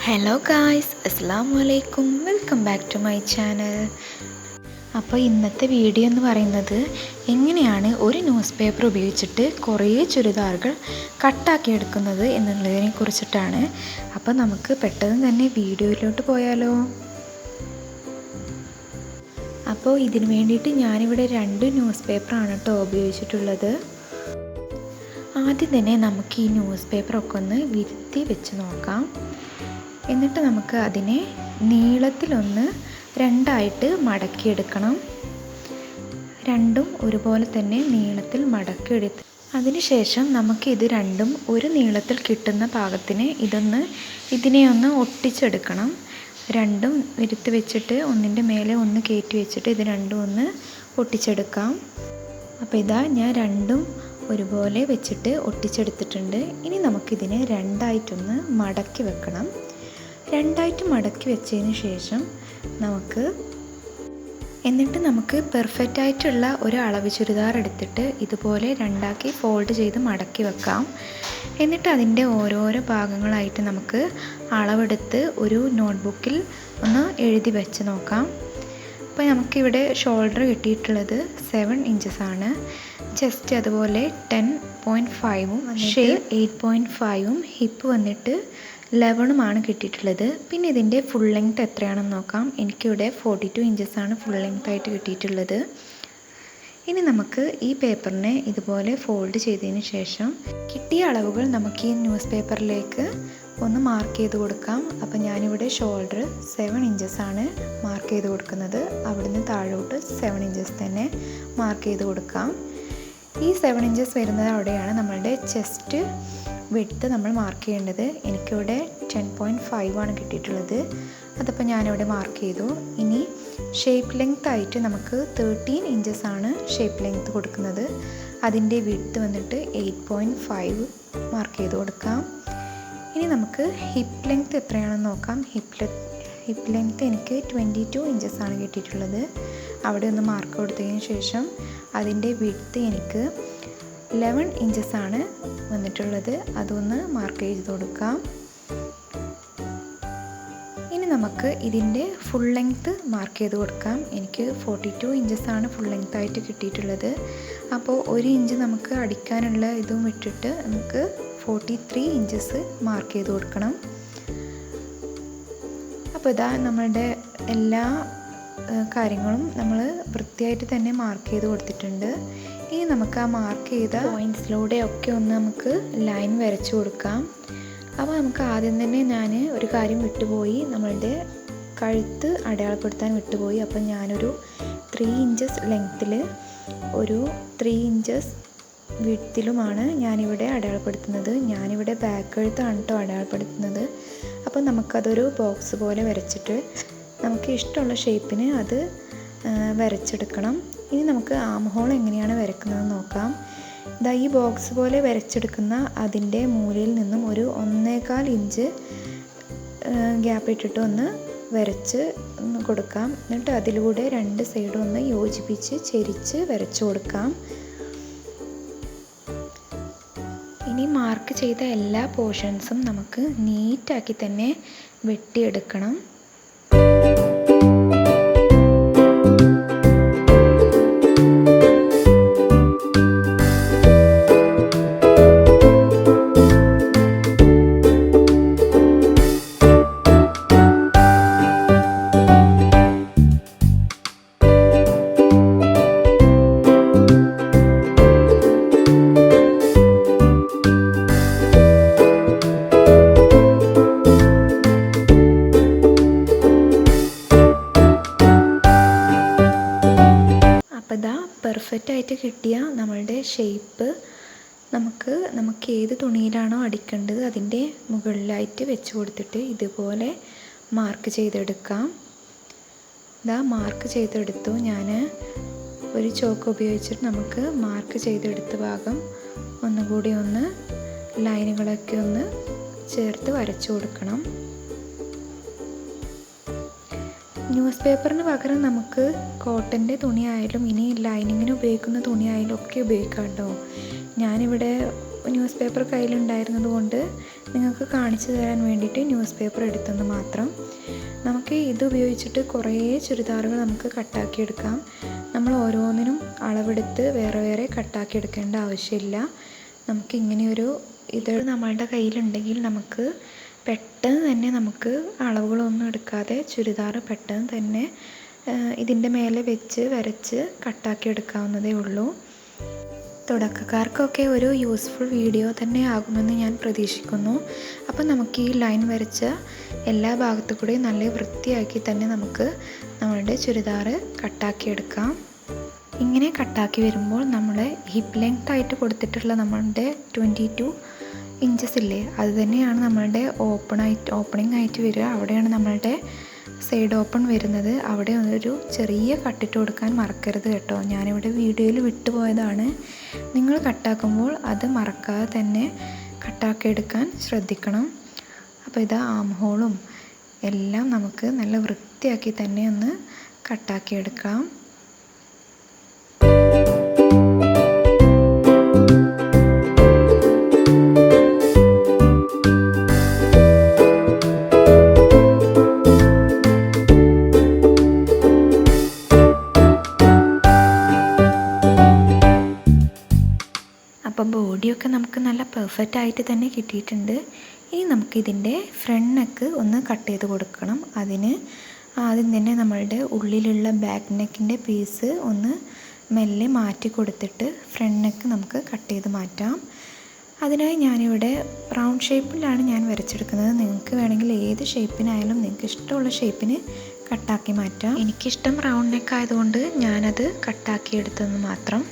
Hello guys, അസ്സലാമു അലൈക്കും. Welcome back to my channel. അപ്പോൾ ഇന്നത്തെ വീഡിയോ എന്ന് പറയുന്നത് എങ്ങനെയാണ് ഒരു ന്യൂസ് പേപ്പർ ഉപയോഗിച്ചിട്ട് കുറേ ചുരിദാറുകൾ കട്ടാക്കി എടുക്കുന്നത് എന്നുള്ളതിനെ കുറിച്ചിട്ടാണ്. അപ്പോൾ നമുക്ക് പെട്ടെന്ന് തന്നെ വീഡിയോയിലോട്ട് പോയാലോ. അപ്പോൾ ഇതിന് വേണ്ടിയിട്ട് ഞാനിവിടെ 2 ന്യൂസ് പേപ്പറാണ് കേട്ടോ ഉപയോഗിച്ചിട്ടുള്ളത്. ആദ്യം തന്നെ നമുക്ക് ഈ ന്യൂസ് പേപ്പറൊക്കെ ഒന്ന് വിരുത്തി വെച്ച് നോക്കാം. എന്നിട്ട് നമുക്ക് അതിനെ നീളത്തിലൊന്ന് 2ആയിട്ട് മടക്കിയെടുക്കണം. രണ്ടും ഒരുപോലെ തന്നെ നീളത്തിൽ മടക്കിയെടുത്ത് അതിനുശേഷം നമുക്ക് ഇത് രണ്ടും ഒരു നീളത്തിൽ കിട്ടുന്ന പാകത്തിന് ഇതിനെ ഒന്ന് ഒട്ടിച്ചെടുക്കണം. രണ്ടും വിരുത്തി വെച്ചിട്ട് ഒന്നിൻ്റെ മേലെ ഒന്ന് കയറ്റി വെച്ചിട്ട് ഇത് രണ്ടും ഒന്ന് ഒട്ടിച്ചെടുക്കാം. അപ്പോൾ ഇതാ ഞാൻ രണ്ടും ഒരുപോലെ വെച്ചിട്ട് ഒട്ടിച്ചെടുത്തിട്ടുണ്ട്. ഇനി നമുക്കിതിനെ 2ആയിട്ടൊന്ന് മടക്കി വെക്കണം. 2ആയിട്ട് മടക്കി വെച്ചതിന് ശേഷം നമുക്ക് പെർഫെക്റ്റ് ആയിട്ടുള്ള ഒരു അളവ് ചുരിദാർ എടുത്തിട്ട് ഇതുപോലെ 2ആക്കി ഫോൾഡ് ചെയ്ത് മടക്കി വെക്കാം. എന്നിട്ട് അതിൻ്റെ ഓരോരോ ഭാഗങ്ങളായിട്ട് നമുക്ക് അളവെടുത്ത് ഒരു നോട്ട്ബുക്കിൽ ഒന്ന് എഴുതി വെച്ച് നോക്കാം. അപ്പോൾ നമുക്കിവിടെ ഷോൾഡർ കിട്ടിയിട്ടുള്ളത് 7 ഇഞ്ചസ് ആണ്. ചെസ്റ്റ് അതുപോലെ 10.5ഉം ഷേപ്പ് 8.5ഉം ഹിപ്പ് വന്നിട്ട് 11ഉമാണ് കിട്ടിയിട്ടുള്ളത്. പിന്നെ ഇതിൻ്റെ ഫുൾ ലെങ്ത് എത്രയാണെന്ന് നോക്കാം. എനിക്കിവിടെ 42 ഇഞ്ചസാണ് ഫുൾ ലെങ്ത് ആയിട്ട് കിട്ടിയിട്ടുള്ളത്. ഇനി നമുക്ക് ഈ പേപ്പറിനെ ഇതുപോലെ ഫോൾഡ് ചെയ്തതിന് ശേഷം കിട്ടിയ അളവുകൾ നമുക്ക് ഈ ന്യൂസ് പേപ്പറിലേക്ക് ഒന്ന് മാർക്ക് ചെയ്ത് കൊടുക്കാം. അപ്പോൾ ഞാനിവിടെ ഷോൾഡർ 7 ഇഞ്ചസാണ് മാർക്ക് ചെയ്ത് കൊടുക്കുന്നത്. അവിടുന്ന് താഴോട്ട് 7 ഇഞ്ചസ് തന്നെ മാർക്ക് ചെയ്ത് കൊടുക്കാം. ഈ 7 ഇഞ്ചസ് വരുന്നത് അവിടെയാണ് നമ്മളുടെ ചെസ്റ്റ് വിഡ്ത്ത് നമ്മൾ മാർക്ക് ചെയ്യേണ്ടത്. എനിക്കിവിടെ 10.5 ആണ് കിട്ടിയിട്ടുള്ളത്. അതപ്പോൾ ഞാനിവിടെ മാർക്ക് ചെയ്തു. ഇനി ഷേപ്പ് ലെങ്ത് ആയിട്ട് നമുക്ക് 13 ഇഞ്ചസ് ആണ് ഷേപ്പ് ലെങ്ത് കൊടുക്കുന്നത്. അതിൻ്റെ വിഡ്ത്ത് വന്നിട്ട് 8.5 മാർക്ക് ചെയ്ത് കൊടുക്കാം. ഇനി നമുക്ക് ഹിപ്പ് ലെങ്ത് എത്രയാണെന്ന് നോക്കാം. ഹിപ്പ് ലെങ്ത് എനിക്ക് 22 ഇഞ്ചസ് ആണ് കിട്ടിയിട്ടുള്ളത്. അവിടെ ഒന്ന് മാർക്ക് കൊടുത്തതിന് ശേഷം അതിൻ്റെ വിഡ്ത്ത് എനിക്ക് 11 ഇഞ്ചസ് ആണ് വന്നിട്ടുള്ളത്. അതൊന്ന് മാർക്ക് ചെയ്ത് കൊടുക്കാം. ഇനി നമുക്ക് ഇതിൻ്റെ ഫുൾ ലെങ്ത്ത് മാർക്ക് ചെയ്ത് കൊടുക്കാം. എനിക്ക് 42 ഇഞ്ചസ് ആണ് ഫുൾ ലെങ്ത് ആയിട്ട് കിട്ടിയിട്ടുള്ളത്. അപ്പോൾ 1 ഇഞ്ച് നമുക്ക് അടിക്കാനുള്ള ഇതും വിട്ടിട്ട് നമുക്ക് 43 ഇഞ്ചസ് മാർക്ക് ചെയ്ത് കൊടുക്കണം. അപ്പോൾ ഇതാ നമ്മളുടെ എല്ലാ കാര്യങ്ങളും നമ്മൾ വൃത്തിയായിട്ട് തന്നെ മാർക്ക് ചെയ്ത് കൊടുത്തിട്ടുണ്ട്. ഇനി നമുക്ക് ആ മാർക്ക് ചെയ്ത പോയിൻറ്റ്സിലൂടെ ഒക്കെ ഒന്ന് നമുക്ക് ലൈൻ വരച്ചു കൊടുക്കാം. അപ്പോൾ നമുക്ക് ആദ്യം തന്നെ ഞാൻ ഒരു കാര്യം വിട്ടുപോയി, നമ്മളുടെ കഴുത്ത് അടയാളപ്പെടുത്താൻ വിട്ടുപോയി. അപ്പം ഞാനൊരു 3 ഇഞ്ചസ് ലെങ്ത്തിൽ ഒരു 3 ഇഞ്ചസ് വിഡ്ത്തിലുമാണ് ഞാനിവിടെ അടയാളപ്പെടുത്തുന്നത്. ഞാനിവിടെ ബാക്ക് കഴുത്താണ് കേട്ടോ അടയാളപ്പെടുത്തുന്നത്. അപ്പോൾ നമുക്കതൊരു ബോക്സ് പോലെ വരച്ചിട്ട് നമുക്ക് ഇഷ്ടമുള്ള ഷേപ്പിന് അത് വരച്ചെടുക്കണം. ഇനി നമുക്ക് ആം ഹോൾ എങ്ങനെയാണ് വരയ്ക്കുന്നതെന്ന് നോക്കാം. ഇതാ ഈ ബോക്സ് പോലെ വരച്ചെടുക്കുന്ന അതിൻ്റെ മൂലയിൽ നിന്നും ഒരു 1.25 ഇഞ്ച് ഗ്യാപ്പ് ഇട്ടിട്ട് ഒന്ന് വരച്ച് കൊടുക്കാം. എന്നിട്ട് അതിലൂടെ 2 സൈഡും ഒന്ന് യോജിപ്പിച്ച് ചെരിച്ച് വരച്ചു കൊടുക്കാം. ഇനി മാർക്ക് ചെയ്ത എല്ലാ പോർഷൻസും നമുക്ക് നീറ്റാക്കി തന്നെ വെട്ടിയെടുക്കണം. അപ്പോൾ ഇതാ പെർഫെക്റ്റ് ആയിട്ട് കിട്ടിയ നമ്മളുടെ ഷേപ്പ് നമുക്ക് ഏത് തുണിയിലാണോ അടിക്കേണ്ടത് അതിൻ്റെ മുകളിലായിട്ട് വെച്ച് കൊടുത്തിട്ട് ഇതുപോലെ മാർക്ക് ചെയ്തെടുക്കാം. ഇതാ മാർക്ക് ചെയ്തെടുത്തു. ഞാൻ ഒരു ചോക്ക് ഉപയോഗിച്ചിട്ട് നമുക്ക് മാർക്ക് ചെയ്തെടുത്ത ഭാഗം ഒന്നുകൂടി ഒന്ന് ലൈനുകളൊക്കെ ഒന്ന് ചേർത്ത് വരച്ചു കൊടുക്കണം. ന്യൂസ് പേപ്പറിന് പകരം നമുക്ക് കോട്ടൻ്റെ തുണിയായാലും ഇനി ലൈനിങ്ങിന് ഉപയോഗിക്കുന്ന തുണിയായാലും ഒക്കെ ഉപയോഗിക്കാം കേട്ടോ. ഞാനിവിടെ ന്യൂസ് പേപ്പർ കയ്യിലുണ്ടായിരുന്നത് കൊണ്ട് നിങ്ങൾക്ക് കാണിച്ചു തരാൻ വേണ്ടിയിട്ട് ന്യൂസ് പേപ്പർ എടുത്തെന്ന് മാത്രം. നമുക്ക് ഇത് ഉപയോഗിച്ചിട്ട് കുറേ ചുരിദാറുകൾ നമുക്ക് കട്ടാക്കിയെടുക്കാം. നമ്മൾ ഓരോന്നിനും അളവെടുത്ത് വേറെ വേറെ കട്ടാക്കിയെടുക്കേണ്ട ആവശ്യമില്ല. നമുക്ക് ഇങ്ങനെയൊരു ഇത് നമ്മളുടെ കയ്യിലുണ്ടെങ്കിൽ നമുക്ക് പെട്ടെന്ന് തന്നെ നമുക്ക് അളവുകളൊന്നും എടുക്കാതെ ചുരിദാർ പെട്ടെന്ന് തന്നെ ഇതിൻ്റെ മേലെ വെച്ച് വരച്ച് കട്ടാക്കി എടുക്കാവുന്നതേ ഉള്ളൂ. തുടക്കക്കാർക്കൊക്കെ ഒരു യൂസ്ഫുൾ വീഡിയോ തന്നെ ആകുമെന്ന് ഞാൻ പ്രതീക്ഷിക്കുന്നു. അപ്പോൾ നമുക്ക് ഈ ലൈൻ വരച്ച എല്ലാ ഭാഗത്തു കൂടെയും നല്ല വൃത്തിയാക്കി തന്നെ നമുക്ക് നമ്മളുടെ ചുരിദാർ കട്ടാക്കിയെടുക്കാം. ഇങ്ങനെ കട്ടാക്കി വരുമ്പോൾ നമ്മൾ ഹിപ്പ് ലെങ്ത് ആയിട്ട് കൊടുത്തിട്ടുള്ള നമ്മളുടെ 22 ഇഞ്ചസ് ഇല്ലേ, അത് തന്നെയാണ് നമ്മളുടെ ഓപ്പണിംഗ് ആയിട്ട് വരിക. അവിടെയാണ് നമ്മളുടെ സൈഡ് ഓപ്പൺ വരുന്നത്. അവിടെ ഒരു ചെറിയ കട്ടിട്ട് കൊടുക്കാൻ മറക്കരുത് കേട്ടോ. ഞാനിവിടെ വീഡിയോയിൽ വിട്ടുപോയതാണ്. നിങ്ങൾ കട്ടാക്കുമ്പോൾ അത് മറക്കാതെ തന്നെ കട്ടാക്കിയെടുക്കാൻ ശ്രദ്ധിക്കണം. അപ്പോൾ ഇതാ ആം ഹോളും എല്ലാം നമുക്ക് നല്ല വൃത്തിയാക്കി തന്നെ ഒന്ന് കട്ടാക്കിയെടുക്കാം. അപ്പോൾ ബോഡിയൊക്കെ നമുക്ക് നല്ല പെർഫെക്റ്റ് ആയിട്ട് തന്നെ കിട്ടിയിട്ടുണ്ട്. ഇനി നമുക്കിതിൻ്റെ ഫ്രണ്ട് നെക്ക് ഒന്ന് കട്ട് ചെയ്ത് കൊടുക്കണം. അതിന് ആദ്യം തന്നെ നമ്മളുടെ ഉള്ളിലുള്ള ബാക്ക് നെക്കിൻ്റെ പീസ് ഒന്ന് മെല്ലെ മാറ്റി കൊടുത്തിട്ട് ഫ്രണ്ട് നെക്ക് നമുക്ക് കട്ട് ചെയ്ത് മാറ്റാം. അതിനായി ഞാനിവിടെ റൗണ്ട് ഷേപ്പിലാണ് ഞാൻ വരച്ചെടുക്കുന്നത്. നിങ്ങൾക്ക് വേണമെങ്കിൽ ഏത് ഷേപ്പിനായാലും നിങ്ങൾക്ക് ഇഷ്ടമുള്ള ഷേപ്പിന് കട്ടാക്കി മാറ്റാം. എനിക്കിഷ്ടം റൗണ്ട് നെക്ക് ആയതുകൊണ്ട് ഞാനത് കട്ടാക്കി എടുത്തെന്ന് മാത്രം.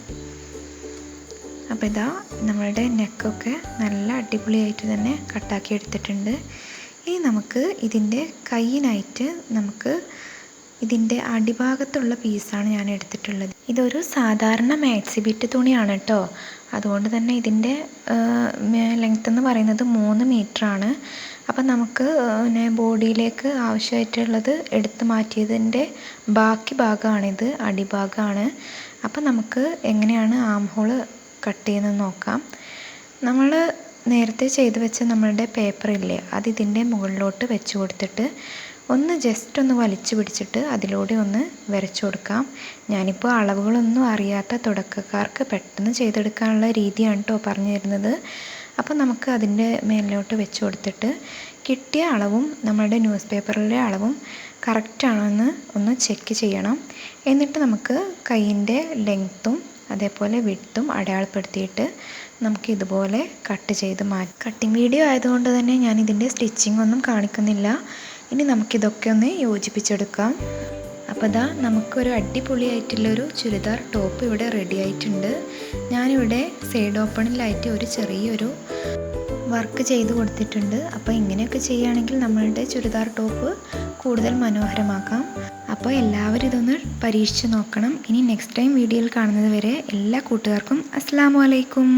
അപ്പോൾ ഇതാ നമ്മളുടെ നെക്കൊക്കെ നല്ല അടിപൊളിയായിട്ട് തന്നെ കട്ടാക്കി എടുത്തിട്ടുണ്ട്. ഇനി നമുക്ക് ഇതിൻ്റെ കൈയിനായിട്ട് നമുക്ക് ഇതിൻ്റെ അടിഭാഗത്തുള്ള പീസാണ് ഞാൻ എടുത്തിട്ടുള്ളത്. ഇതൊരു സാധാരണ മാക്സി ബിറ്റ് തുണിയാണ് കേട്ടോ. അതുകൊണ്ട് തന്നെ ഇതിൻ്റെ ലെങ്ത്ത് എന്ന് പറയുന്നത് 3 മീറ്ററാണ്. അപ്പം നമുക്ക് ബോഡിയിലേക്ക് ആവശ്യമായിട്ടുള്ളത് എടുത്ത് മാറ്റിയതിൻ്റെ ബാക്കി ഭാഗമാണിത്, അടിഭാഗമാണ്. അപ്പം നമുക്ക് എങ്ങനെയാണ് ആം ഹോള് കട്ട് ചെയ്യുന്നത് നോക്കാം. നമ്മൾ നേരത്തെ ചെയ്ത് വെച്ച നമ്മളുടെ പേപ്പർ ഇല്ലേ, അത് ഇതിൻ്റെ മുകളിലോട്ട് വെച്ച് കൊടുത്തിട്ട് ഒന്ന് ജസ്റ്റ് ഒന്ന് വലിച്ചു പിടിച്ചിട്ട് അതിലൂടെ ഒന്ന് വരച്ചു കൊടുക്കാം. ഞാനിപ്പോൾ അളവുകളൊന്നും അറിയാത്ത തുടക്കക്കാർക്ക് പെട്ടെന്ന് ചെയ്തെടുക്കാനുള്ള രീതിയാണ് കേട്ടോ പറഞ്ഞു തരുന്നത്. അപ്പോൾ നമുക്ക് അതിൻ്റെ മേലിലോട്ട് വെച്ച് കൊടുത്തിട്ട് കിട്ടിയ അളവും നമ്മളുടെ ന്യൂസ് പേപ്പറിലെ അളവും കറക്റ്റാണെന്ന് ഒന്ന് ചെക്ക് ചെയ്യണം. എന്നിട്ട് നമുക്ക് കൈയിൻ്റെ ലെങ്ത്തും അതേപോലെ വിഡ്ത്തും അടയാളപ്പെടുത്തിയിട്ട് നമുക്ക് ഇതുപോലെ കട്ട് ചെയ്ത് മാറ്റാം. കട്ടിങ് വീഡിയോ ആയതുകൊണ്ട് തന്നെ ഞാൻ ഇതിൻ്റെ സ്റ്റിച്ചിങ് ഒന്നും കാണിക്കുന്നില്ല. ഇനി നമുക്കിതൊക്കെ ഒന്ന് യോജിപ്പിച്ചെടുക്കാം. അപ്പോൾ ഇതാ നമുക്കൊരു അടിപൊളിയായിട്ടുള്ളൊരു ചുരിദാർ ടോപ്പ് ഇവിടെ റെഡി ആയിട്ടുണ്ട്. ഞാനിവിടെ സൈഡ് ഓപ്പണിലായിട്ട് ഒരു ചെറിയൊരു വർക്ക് ചെയ്ത് കൊടുത്തിട്ടുണ്ട്. അപ്പോൾ ഇങ്ങനെയൊക്കെ ചെയ്യുകയാണെങ്കിൽ നമ്മളുടെ ചുരിദാർ ടോപ്പ് കൂടുതൽ മനോഹരമാക്കാം. അപ്പോൾ എല്ലാവരും ഇതൊന്ന് പരീക്ഷിച്ച് നോക്കണം. ഇനി നെക്സ്റ്റ് ടൈം വീഡിയോയിൽ കാണുന്നത് വരെ എല്ലാ കൂട്ടുകാർക്കും അസ്സലാമു അലൈക്കും.